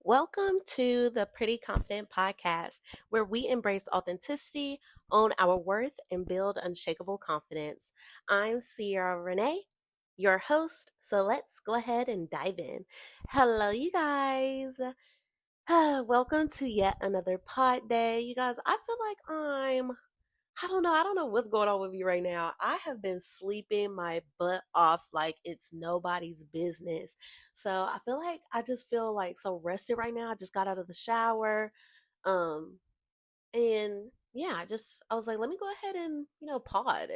Welcome to the Pretty Confident Podcast, where we embrace authenticity, own our worth, and build unshakable confidence. I'm Sierra Renee, your host, so let's go ahead and dive in. Hello, you guys. Welcome to yet another pod day. You guys, I feel like I don't know what's going on with me right now. I have been sleeping my butt off like it's nobody's business. So I feel like I just feel like so rested right now. I just got out of the shower. Um and yeah, I was like, let me go ahead and, pod.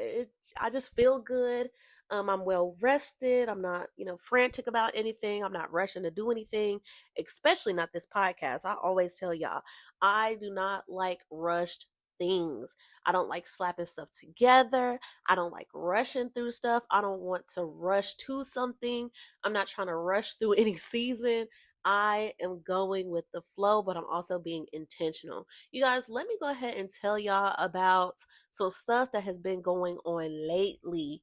I just feel good. I'm well rested. I'm not, frantic about anything. I'm not rushing to do anything, especially not this podcast. I always tell y'all, I do not like rushed things. I don't like slapping stuff together. I don't like rushing through stuff. I don't want to rush to something. I'm not trying to rush through any season. I am going with the flow, but I'm also being intentional. You guys, let me go ahead and tell y'all about some stuff that has been going on lately.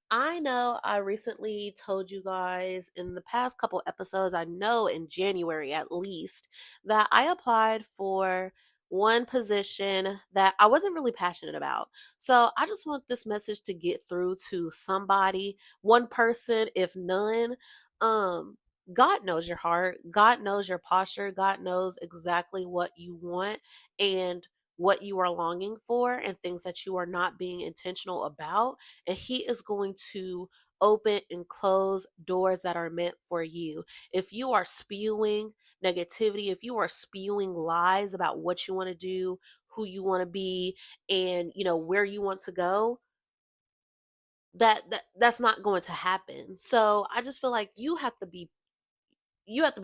I know I recently told you guys in the past couple episodes, I know in January at least, that I applied for one position that I wasn't really passionate about. So I just want this message to get through to somebody, one person, if none. Um, God knows your heart, God knows your posture, God knows exactly what you want and what you are longing for and things that you are not being intentional about, and he is going to open and close doors that are meant for you. If you are spewing negativity, if you are spewing lies about what you want to do, who you want to be, and where you want to go, that's not going to happen. So I just feel like you have to be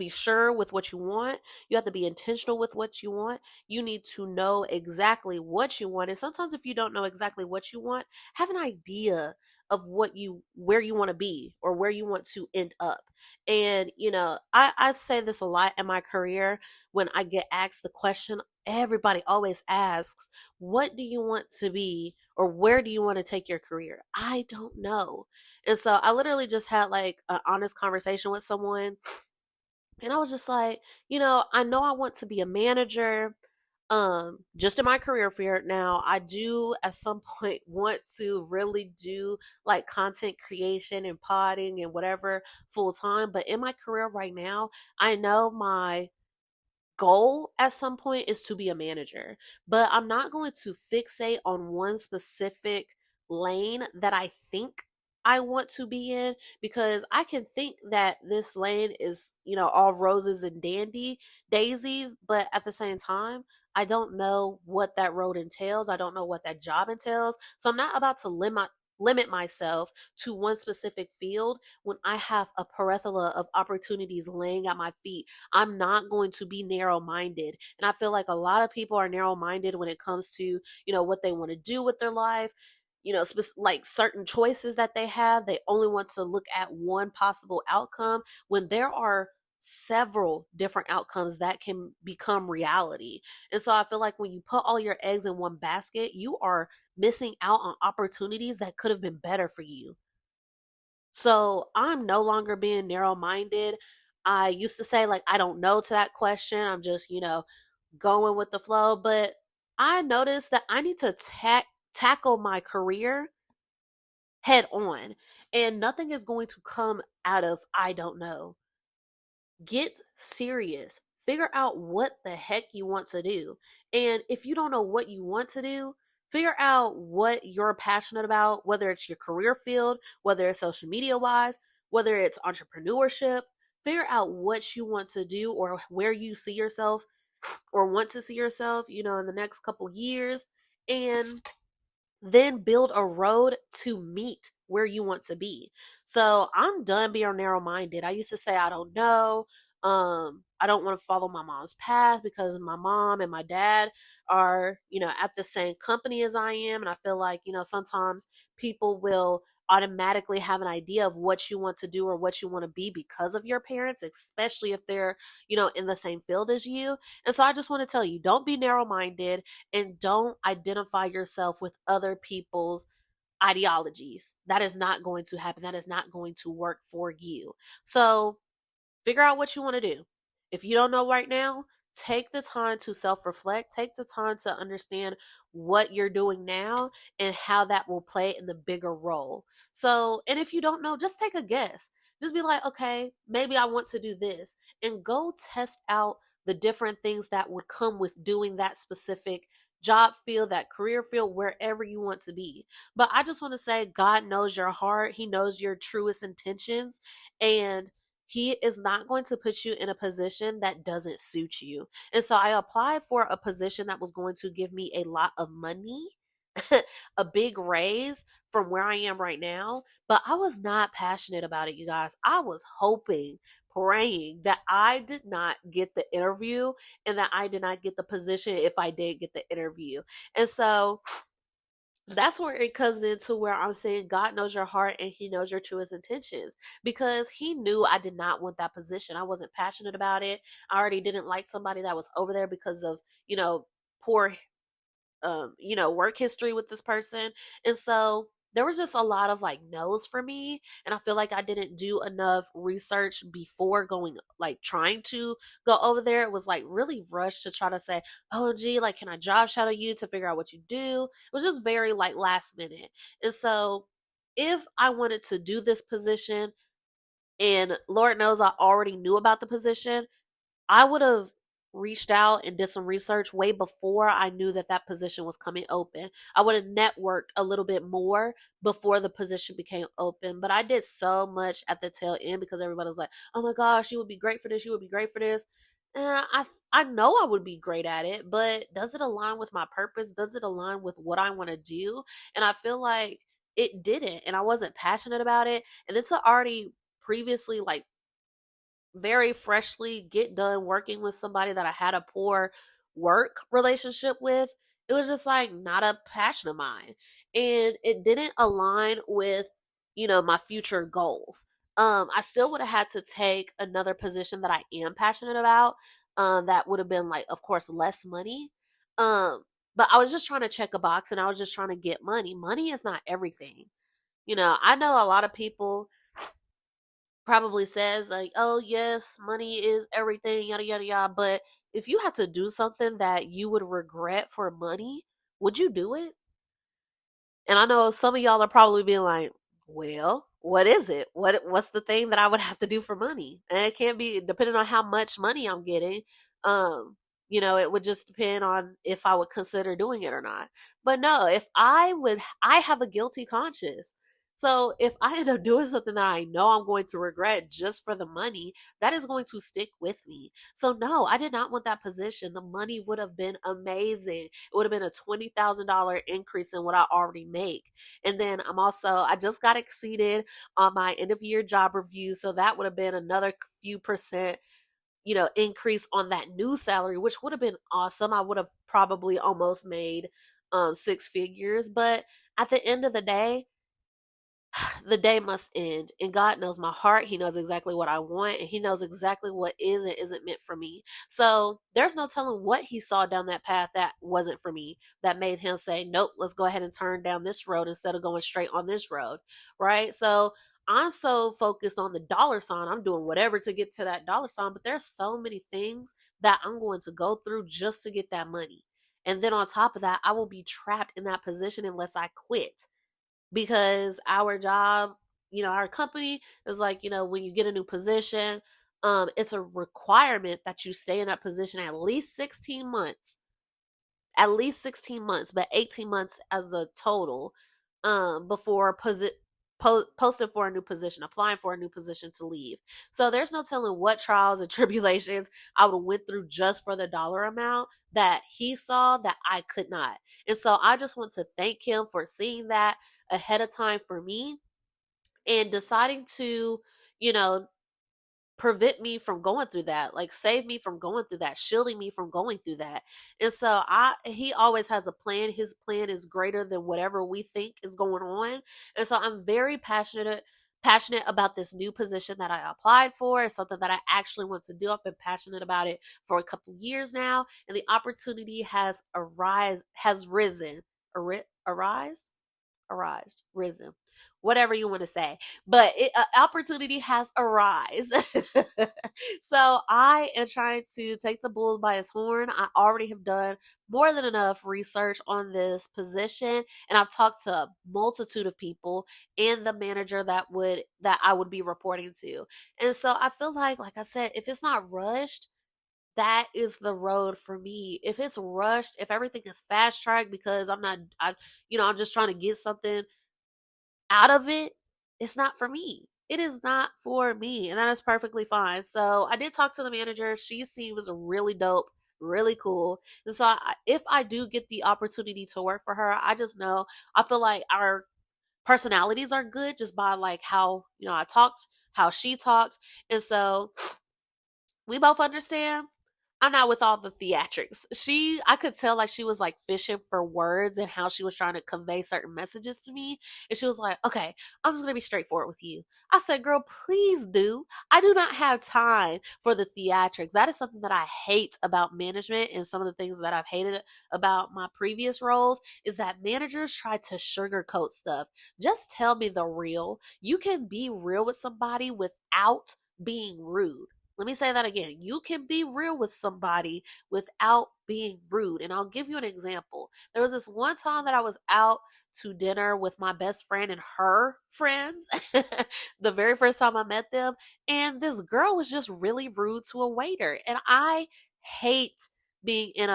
sure with what you want. You have to be intentional with what you want. You need to know exactly what you want. And sometimes if you don't know exactly what you want, have an idea of where you want to be or where you want to end up. And I say this a lot in my career when I get asked the question. Everybody always asks, what do you want to be or where do you want to take your career? I don't know. And so I literally just had like an honest conversation with someone, and I was just like, I know I want to be a manager. Just in my career field now, I do at some point want to really do like content creation and podding and whatever full time. But in my career right now, I know my goal at some point is to be a manager, but I'm not going to fixate on one specific lane that I think I want to be in, because I can think that this lane is, all roses and daisies, but at the same time, I don't know what that road entails. I don't know what that job entails. So I'm not about to limit myself to one specific field when I have a plethora of opportunities laying at my feet. I'm not going to be narrow minded. And I feel like a lot of people are narrow minded when it comes to, what they want to do with their life. Like certain choices that they have, they only want to look at one possible outcome when there are several different outcomes that can become reality. And so I feel like when you put all your eggs in one basket, you are missing out on opportunities that could have been better for you. So I'm no longer being narrow minded. I used to say, like, I don't know to that question. I'm just, going with the flow. But I noticed that I need to tackle my career head on, and nothing is going to come out of I don't know. Get serious. Figure out what the heck you want to do. And if you don't know what you want to do, figure out what you're passionate about, whether it's your career field, whether it's social media wise, whether it's entrepreneurship. Figure out what you want to do or where you see yourself or want to see yourself, in the next couple years. And then build a road to meet where you want to be. So I'm done being narrow minded. I used to say, I don't know. I don't want to follow my mom's path because my mom and my dad are, at the same company as I am. And I feel like, sometimes people will automatically have an idea of what you want to do or what you want to be because of your parents, especially if they're, in the same field as you. And so I just want to tell you, don't be narrow minded and don't identify yourself with other people's ideologies. That is not going to happen. That is not going to work for you. So figure out what you want to do. If you don't know right now, take the time to self reflect, take the time to understand what you're doing now and how that will play in the bigger role. So, and if you don't know, just take a guess. Just be like, okay, maybe I want to do this, and go test out the different things that would come with doing that specific job field, that career field, wherever you want to be. But I just want to say, God knows your heart. He knows your truest intentions. And he is not going to put you in a position that doesn't suit you. And so I applied for a position that was going to give me a lot of money, a big raise from where I am right now, but I was not passionate about it, you guys. I was hoping, praying that I did not get the interview and that I did not get the position if I did get the interview. And so that's where it comes into where I'm saying God knows your heart and he knows your truest intentions, because he knew I did not want that position. I wasn't passionate about it. I already didn't like somebody that was over there because of, poor work history with this person. And so there was just a lot of like no's for me. And I feel like I didn't do enough research before going, like trying to go over there. It was like really rushed to try to say, oh, gee, like, can I job shadow you to figure out what you do? It was just very like last minute. And so if I wanted to do this position, and Lord knows I already knew about the position, I would have reached out and did some research way before I knew that that position was coming open. I would have networked a little bit more before the position became open. But I did so much at the tail end because everybody was like, "Oh my gosh, you would be great for this. You would be great for this." And I know I would be great at it, but does it align with my purpose? Does it align with what I want to do? And I feel like it didn't, and I wasn't passionate about it. And then to already previously like very freshly get done working with somebody that I had a poor work relationship with, it was just like not a passion of mine. And it didn't align with, my future goals. I still would have had to take another position that I am passionate about. That would have been like, of course, less money. But I was just trying to check a box and I was just trying to get money. Money is not everything. I know a lot of people probably says like, "Oh yes, money is everything," yada yada yada. But if you had to do something that you would regret for money, would you do it? And I know some of y'all are probably being like, "Well, what is it? What's the thing that I would have to do for money?" And it can't be depending on how much money I'm getting. Um, it would just depend on if I would consider doing it or not. But no, if I have a guilty conscience. So if I end up doing something that I know I'm going to regret just for the money, that is going to stick with me. So no, I did not want that position. The money would have been amazing. It would have been a $20,000 increase in what I already make. And then I just got exceeded on my end of year job review. So that would have been another few percent, increase on that new salary, which would have been awesome. I would have probably almost made six figures. But at the end of the day must end, and God knows my heart. He knows exactly what I want, and he knows exactly what is and isn't meant for me. So there's no telling what he saw down that path that wasn't for me, that made him say, nope, let's go ahead and turn down this road instead of going straight on this road. Right. So I'm so focused on the dollar sign. I'm doing whatever to get to that dollar sign, but there's so many things that I'm going to go through just to get that money. And then on top of that, I will be trapped in that position unless I quit, because our job, our company is like, when you get a new position, it's a requirement that you stay in that position at least 16 months, but 18 months as a total, before posting for a new position, applying for a new position to leave. So there's no telling what trials and tribulations I would have went through just for the dollar amount that he saw that I could not. And so I just want to thank him for seeing that ahead of time for me and deciding to, you know, prevent me from going through that, like save me from going through that, shielding me from going through that. And so he always has a plan. His plan is greater than whatever we think is going on. And so I'm very passionate about this new position that I applied for. It's something that I actually want to do. I've been passionate about it for a couple years now, and the opportunity has risen. Arise? risen, whatever you want to say. But opportunity has arisen. So I am trying to take the bull by his horn. I already have done more than enough research on this position, and I've talked to a multitude of people and the manager that I would be reporting to. And so I feel like I said, if it's not rushed, that is the road for me. If it's rushed, if everything is fast tracked because I'm just trying to get something out of it, it's not for me. It is not for me. And that is perfectly fine. So I did talk to the manager. She seems really dope, really cool. And so if I do get the opportunity to work for her, I just know I feel like our personalities are good just by like how, I talked, how she talked. And so we both understand. I'm not with all the theatrics. I could tell like she was like fishing for words and how she was trying to convey certain messages to me. And she was like, okay, I'm just going to be straightforward with you. I said, girl, please do. I do not have time for the theatrics. That is something that I hate about management, and some of the things that I've hated about my previous roles is that managers try to sugarcoat stuff. Just tell me the real. You can be real with somebody without being rude. Let me say that again. You can be real with somebody without being rude. And I'll give you an example. There was this one time that I was out to dinner with my best friend and her friends, the very first time I met them. And this girl was just really rude to a waiter. And I hate being in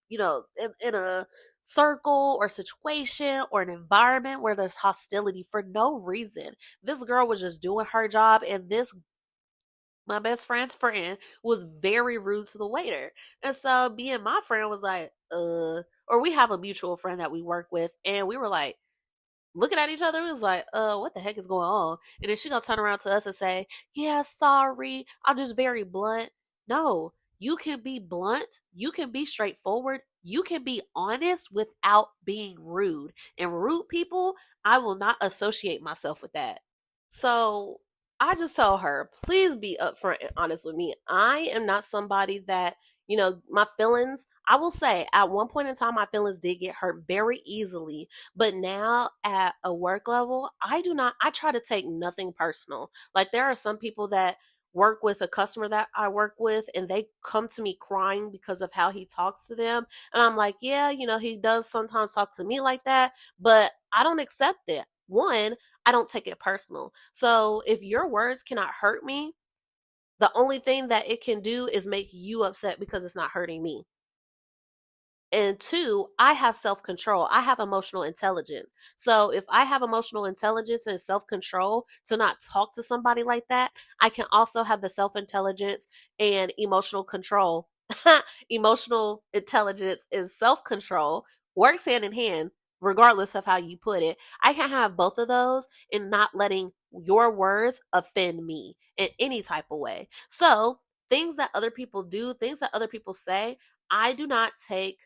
in a circle or situation or an environment where there's hostility for no reason. This girl was just doing her job, and my best friend's friend was very rude to the waiter. And so me and my friend was like, or we have a mutual friend that we work with, and we were like, looking at each other, it was like, what the heck is going on? And then she gonna turn around to us and say, yeah, sorry, I'm just very blunt. No, you can be blunt, you can be straightforward, you can be honest without being rude. And rude people, I will not associate myself with that. So I just tell her, please be upfront and honest with me. I am not somebody that, my feelings, I will say at one point in time, my feelings did get hurt very easily. But now at a work level, I try to take nothing personal. Like there are some people that work with a customer that I work with, and they come to me crying because of how he talks to them. And I'm like, yeah, he does sometimes talk to me like that, but I don't accept it. One, I don't take it personal. So if your words cannot hurt me, the only thing that it can do is make you upset because it's not hurting me. And two, I have self control. I have emotional intelligence. So if I have emotional intelligence and self control to not talk to somebody like that, I can also have the self intelligence and emotional control. Emotional intelligence is self control, works hand in hand, regardless of how you put it. I can have both of those and not letting your words offend me in any type of way. So things that other people do, things that other people say, I do not take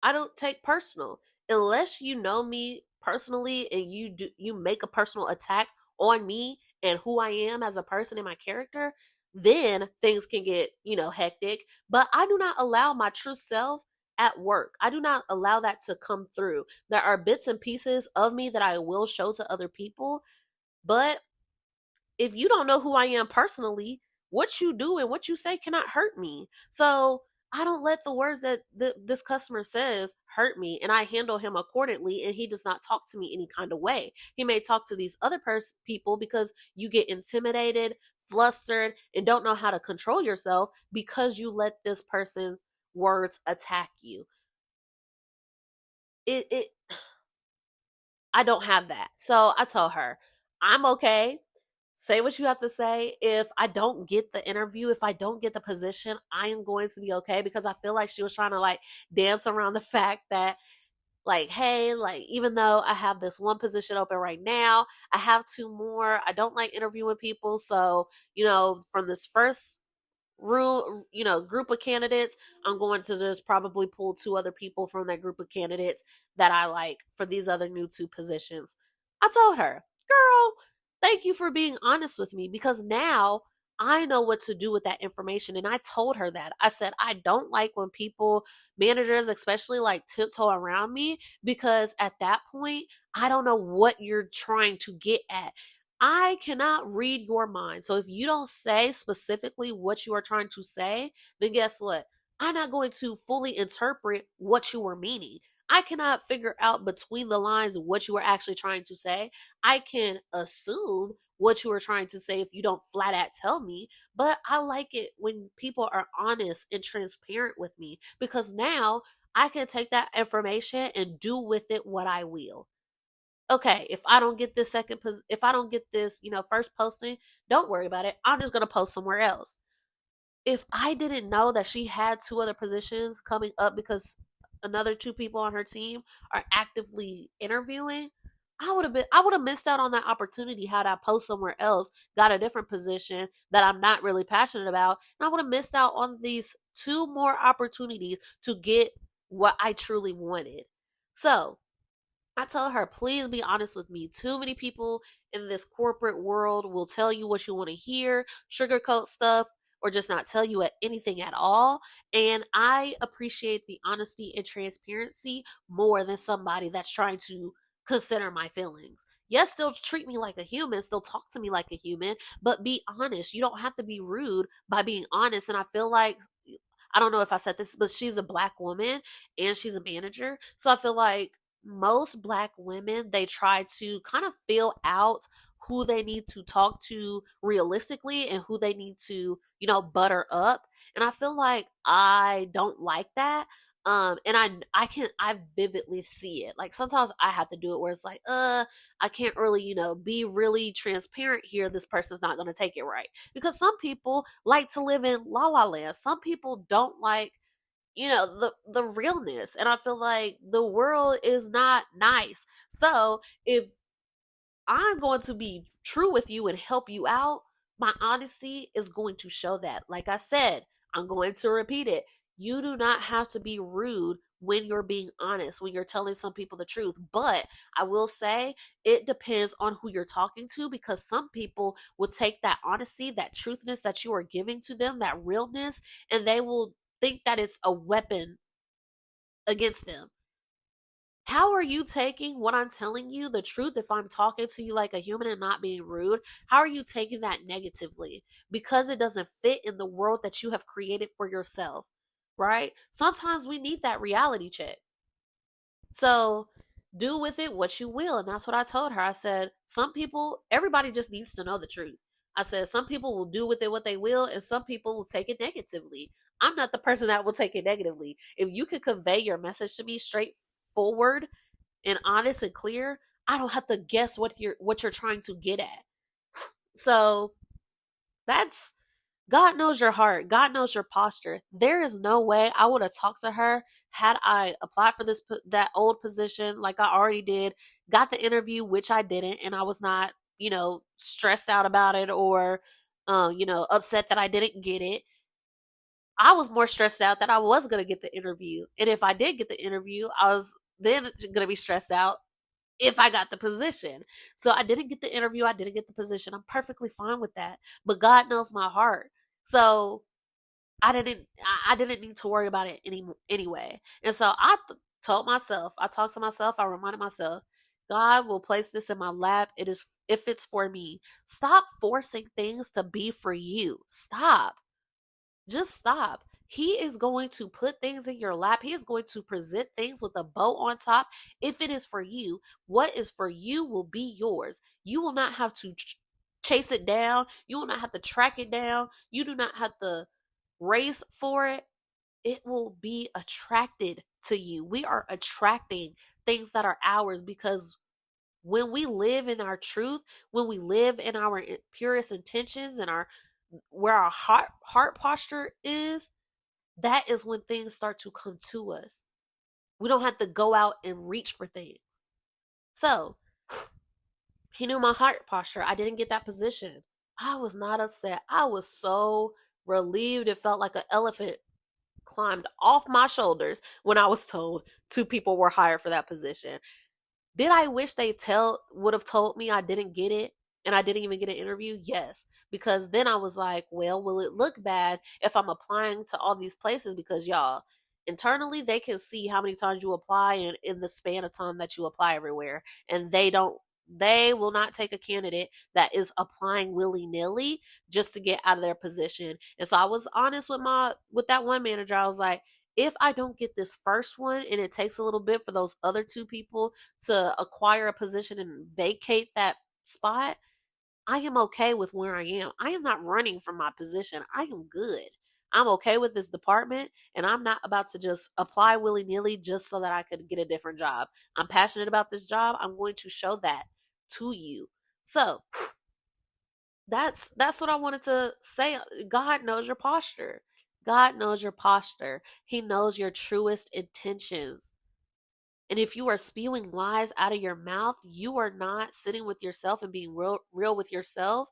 I don't take personal unless you know me personally and you make a personal attack on me and who I am as a person and my character, then things can get, hectic. But I do not allow my true self at work. I do not allow that to come through. There are bits and pieces of me that I will show to other people, but if you don't know who I am personally, what you do and what you say cannot hurt me. So I don't let the words that this customer says hurt me, and I handle him accordingly. And he does not talk to me any kind of way. He may talk to these other people because you get intimidated, flustered, and don't know how to control yourself because you let this person's words attack you. It I don't have that. So I told her, I'm okay. Say what you have to say. If I don't get the interview, if I don't get the position, I am going to be okay, because I feel like she was trying to like dance around the fact that like, hey, like even though I have this one position open right now, I have two more. I don't like interviewing people. So, from this first group of candidates, I'm going to just probably pull two other people from that group of candidates that I like for these other new two positions. I told her, girl, thank you for being honest with me, because now I know what to do with that information. And I told her that. I said, I don't like when people, managers especially, like tiptoe around me, because at that point, I don't know what you're trying to get at. I cannot read your mind. So if you don't say specifically what you are trying to say, then guess what? I'm not going to fully interpret what you were meaning. I cannot figure out between the lines what you were actually trying to say. I can assume what you were trying to say if you don't flat out tell me, but I like it when people are honest and transparent with me, because now I can take that information and do with it what I will. Okay, if I don't get this if I don't get this, first posting, don't worry about it. I'm just going to post somewhere else. If I didn't know that she had two other positions coming up because another two people on her team are actively interviewing, I would have missed out on that opportunity had I post somewhere else, got a different position that I'm not really passionate about, and I would have missed out on these two more opportunities to get what I truly wanted. So, I told her, please be honest with me. Too many people in this corporate world will tell you what you want to hear, sugarcoat stuff, or just not tell you anything at all. And I appreciate the honesty and transparency more than somebody that's trying to consider my feelings. Yes, still treat me like a human, still talk to me like a human, but be honest. You don't have to be rude by being honest. And I feel like, I don't know if I said this, but she's a black woman and she's a manager. So I feel like most black women, they try to kind of fill out who they need to talk to realistically and who they need to, butter up. And I feel like I don't like that. And I vividly see it. Like sometimes I have to do it where it's like, I can't really, be really transparent here. This person's not going to take it right, because some people like to live in la la land. Some people don't like, the realness, and I feel like the world is not nice. So if I'm going to be true with you and help you out, my honesty is going to show that. Like I said, I'm going to repeat it. You do not have to be rude when you're being honest, when you're telling some people the truth. But I will say it depends on who you're talking to, because some people will take that honesty, that truthness that you are giving to them, that realness, and they will think that it's a weapon against them. How are you taking what I'm telling you, the truth, if I'm talking to you like a human and not being rude? How are you taking that negatively? Because it doesn't fit in the world that you have created for yourself, right? Sometimes we need that reality check. So do with it what you will. And that's what I told her. I said, some people, everybody just needs to know the truth. I said, some people will do with it what they will, and some people will take it negatively. I'm not the person that will take it negatively. If you can convey your message to me straightforward and honest and clear, I don't have to guess what you're trying to get at. So that's, God knows your heart. God knows your posture. There is no way I would have talked to her had I applied for that old position like I already did, got the interview, which I didn't, and I was not, stressed out about it or, upset that I didn't get it. I was more stressed out that I was going to get the interview. And if I did get the interview, I was then going to be stressed out if I got the position. So I didn't get the interview. I didn't get the position. I'm perfectly fine with that. But God knows my heart. So I didn't need to worry about it anyway. And so told myself, I talked to myself, I reminded myself, God will place this in my lap. It is, if it's for me. Stop forcing things to be for you. Stop. Just stop. He is going to put things in your lap. He is going to present things with a bow on top. If it is for you, what is for you will be yours. You will not have to chase it down. You will not have to track it down. You do not have to race for it. It will be attracted to you. We are attracting things that are ours, because when we live in our truth, when we live in our purest intentions and our where our heart posture is, that is when things start to come to us. We don't have to go out and reach for things. So he knew my heart posture. I didn't get that position. I was not upset. I was so relieved. It felt like an elephant climbed off my shoulders when I was told two people were hired for that position. Did I wish they would have told me I didn't get it? and I didn't even get an interview? Yes. Because then I was like, well, will it look bad if I'm applying to all these places? Because y'all, internally, they can see how many times you apply and in the span of time that you apply everywhere. And they will not take a candidate that is applying willy-nilly just to get out of their position. And so I was honest with that one manager. I was like, if I don't get this first one and it takes a little bit for those other two people to acquire a position and vacate that spot, I am okay with where I am. I am not running from my position. I am good. I'm okay with this department, and I'm not about to just apply willy nilly just so that I could get a different job. I'm passionate about this job. I'm going to show that to you. So that's what I wanted to say. God knows your posture. God knows your posture. He knows your truest intentions. And if you are spewing lies out of your mouth, you are not sitting with yourself and being real with yourself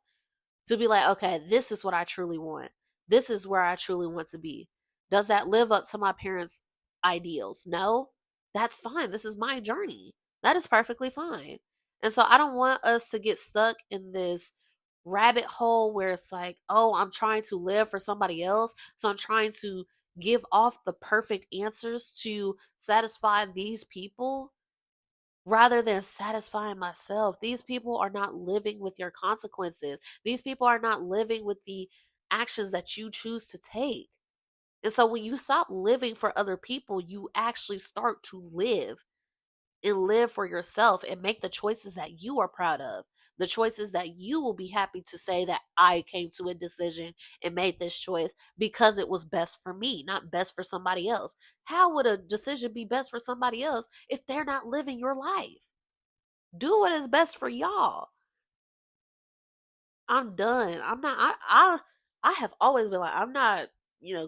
to be like, okay, this is what I truly want. This is where I truly want to be. Does that live up to my parents' ideals? No, that's fine. This is my journey. That is perfectly fine. And so I don't want us to get stuck in this rabbit hole where it's like, oh, I'm trying to live for somebody else. So I'm trying to give off the perfect answers to satisfy these people rather than satisfying myself. These people are not living with your consequences. These people are not living with the actions that you choose to take. And so when you stop living for other people, you actually start to live and live for yourself and make the choices that you are proud of. The choices that you will be happy to say that I came to a decision and made this choice because it was best for me, not best for somebody else. How would a decision be best for somebody else if they're not living your life? Do what is best for y'all. I'm done. I'm not I have always been like, I'm not,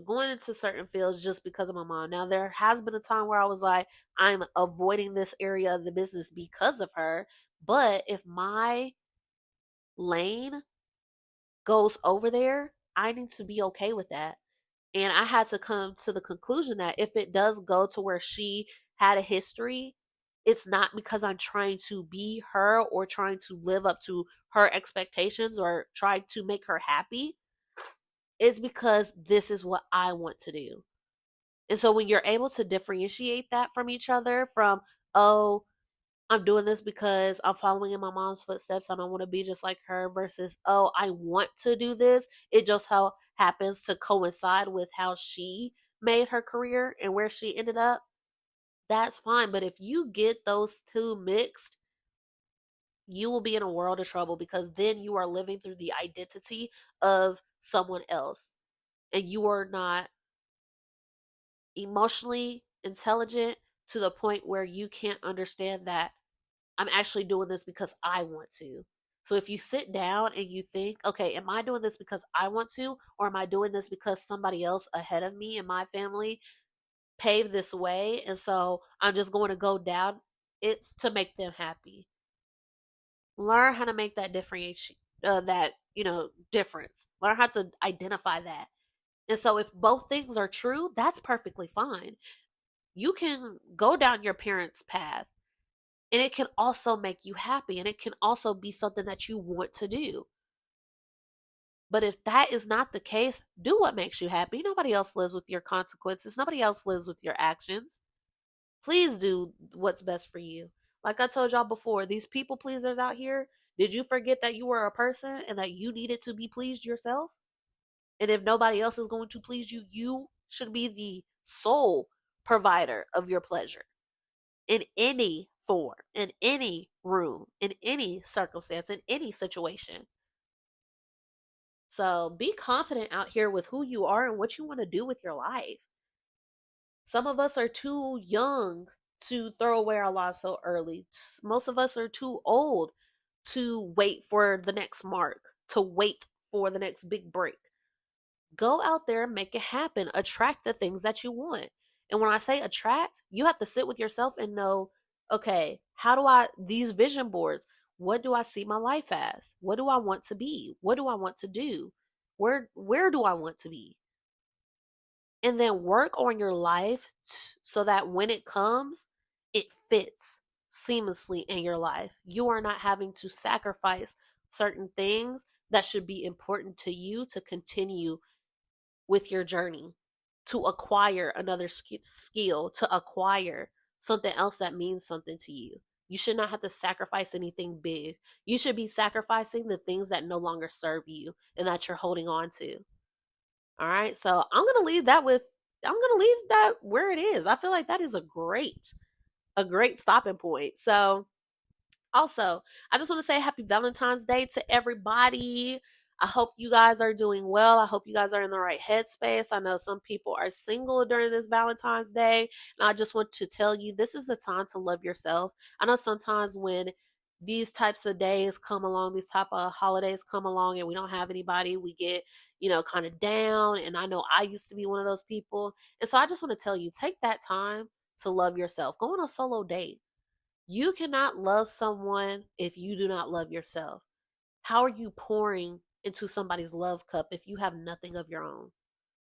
going into certain fields just because of my mom. Now there has been a time where I was like, I'm avoiding this area of the business because of her. But if my lane goes over there, I need to be okay with that. And I had to come to the conclusion that if it does go to where she had a history, it's not because I'm trying to be her or trying to live up to her expectations or try to make her happy. It's because this is what I want to do. And so when you're able to differentiate that from each other, from, oh, I'm doing this because I'm following in my mom's footsteps. I don't want to be just like her versus, oh, I want to do this. It just how happens to coincide with how she made her career and where she ended up. That's fine. But if you get those two mixed, you will be in a world of trouble because then you are living through the identity of someone else and you are not emotionally intelligent to the point where you can't understand that I'm actually doing this because I want to. So if you sit down and you think, okay, am I doing this because I want to, or am I doing this because somebody else ahead of me in my family paved this way? And so I'm just going to go down. It's to make them happy. Learn how to make that differentiation, difference. Learn how to identify that. And so if both things are true, that's perfectly fine. You can go down your parents' path and it can also make you happy and it can also be something that you want to do. But if that is not the case, do what makes you happy. Nobody else lives with your consequences. Nobody else lives with your actions. Please do what's best for you. Like I told y'all before, these people pleasers out here, did you forget that you were a person and that you needed to be pleased yourself? And if nobody else is going to please you, you should be the sole provider of your pleasure in any form, in any room, in any circumstance, in any situation. So be confident out here with who you are and what you want to do with your life. Some of us are too young to throw away our lives so early. Most of us are too old to wait for the next mark, to wait for the next big break. Go out there and make it happen. Attract the things that you want. And when I say attract, you have to sit with yourself and know, okay, how do these vision boards, what do I see my life as? What do I want to be? What do I want to do? Where do I want to be? And then work on your life so that when it comes, it fits seamlessly in your life. You are not having to sacrifice certain things that should be important to you to continue with your journey, to acquire another skill, to acquire something else that means something to you. You should not have to sacrifice anything big. You should be sacrificing the things that no longer serve you and that you're holding on to. All right. So I'm going to leave that where it is. I feel like that is a great stopping point. So also, I just want to say happy Valentine's Day to everybody. I hope you guys are doing well. I hope you guys are in the right headspace. I know some people are single during this Valentine's Day, and I just want to tell you this is the time to love yourself. I know sometimes when these types of days come along, these type of holidays come along, and we don't have anybody, we get, kind of down. And I know I used to be one of those people. And so I just want to tell you, take that time to love yourself. Go on a solo date. You cannot love someone if you do not love yourself. How are you pouring into somebody's love cup if you have nothing of your own?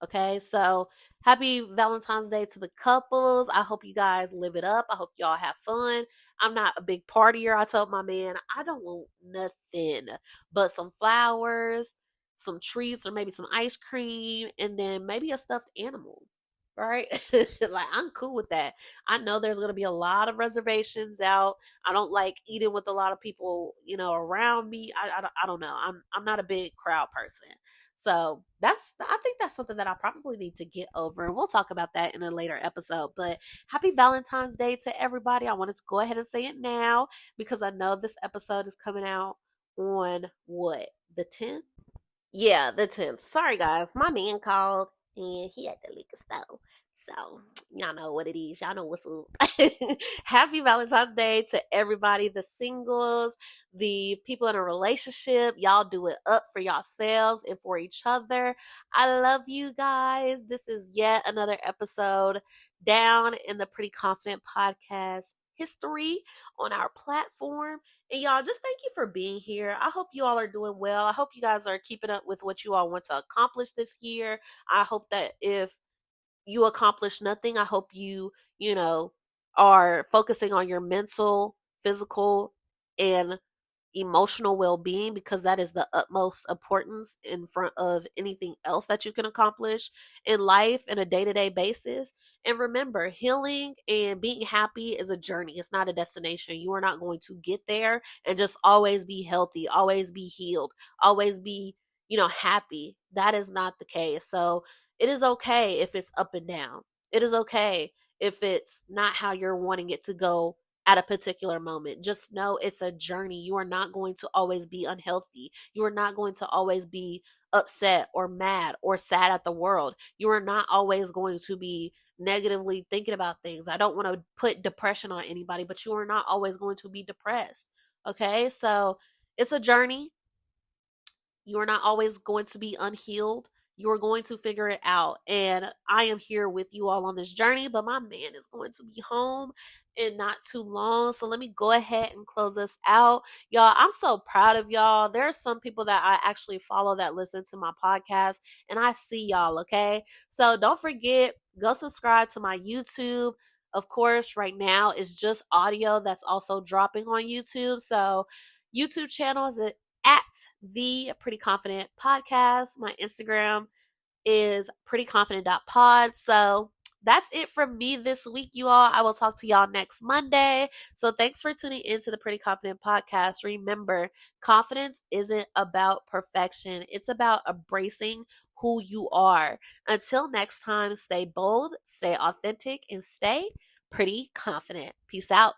Okay, so happy Valentine's Day to the couples. I hope you guys live it up. I hope y'all have fun. I'm not a big partier. I told my man, I don't want nothing but some flowers, some treats, or maybe some ice cream, and then maybe a stuffed animal. Right? Like, I'm cool with that. I know there's going to be a lot of reservations out. I don't like eating with a lot of people, around me. I don't know. I'm not a big crowd person. So I think that's something that I probably need to get over. And we'll talk about that in a later episode. But happy Valentine's Day to everybody. I wanted to go ahead and say it now because I know this episode is coming out on what? The 10th? Yeah, the 10th. Sorry, guys. My man called and he had to lick a stove. So, y'all know what it is. Y'all know what's up. Happy Valentine's Day to everybody, the singles, the people in a relationship. Y'all do it up for yourselves and for each other. I love you guys. This is yet another episode down in the Pretty Confident Podcast history on our platform. And y'all, just thank you for being here. I hope you all are doing well. I hope you guys are keeping up with what you all want to accomplish this year. I hope that if you accomplish nothing, I hope you are focusing on your mental, physical, and emotional well-being, because that is the utmost importance in front of anything else that you can accomplish in life in a day-to-day basis. And remember, healing and being happy is a journey. It's not a destination. You are not going to get there and just always be healthy, always be healed, always be happy. That is not the case. So it is okay if it's up and down. It is okay if it's not how you're wanting it to go at a particular moment. Just know it's a journey. You are not going to always be unhealthy. You are not going to always be upset or mad or sad at the world. You are not always going to be negatively thinking about things. I don't want to put depression on anybody, but you are not always going to be depressed. Okay? So it's a journey. You are not always going to be unhealed. You are going to figure it out. And I am here with you all on this journey, but my man is going to be home in not too long. So let me go ahead and close this out. Y'all, I'm so proud of y'all. There are some people that I actually follow that listen to my podcast, and I see y'all, okay? So don't forget, go subscribe to my YouTube. Of course, right now it's just audio that's also dropping on YouTube. So YouTube channel is at the Pretty Confident Podcast. My Instagram is prettyconfident.pod. So that's it from me this week, you all. I will talk to y'all next Monday. So thanks for tuning into the Pretty Confident Podcast. Remember, confidence isn't about perfection. It's about embracing who you are. Until next time, stay bold, stay authentic, and stay pretty confident. Peace out.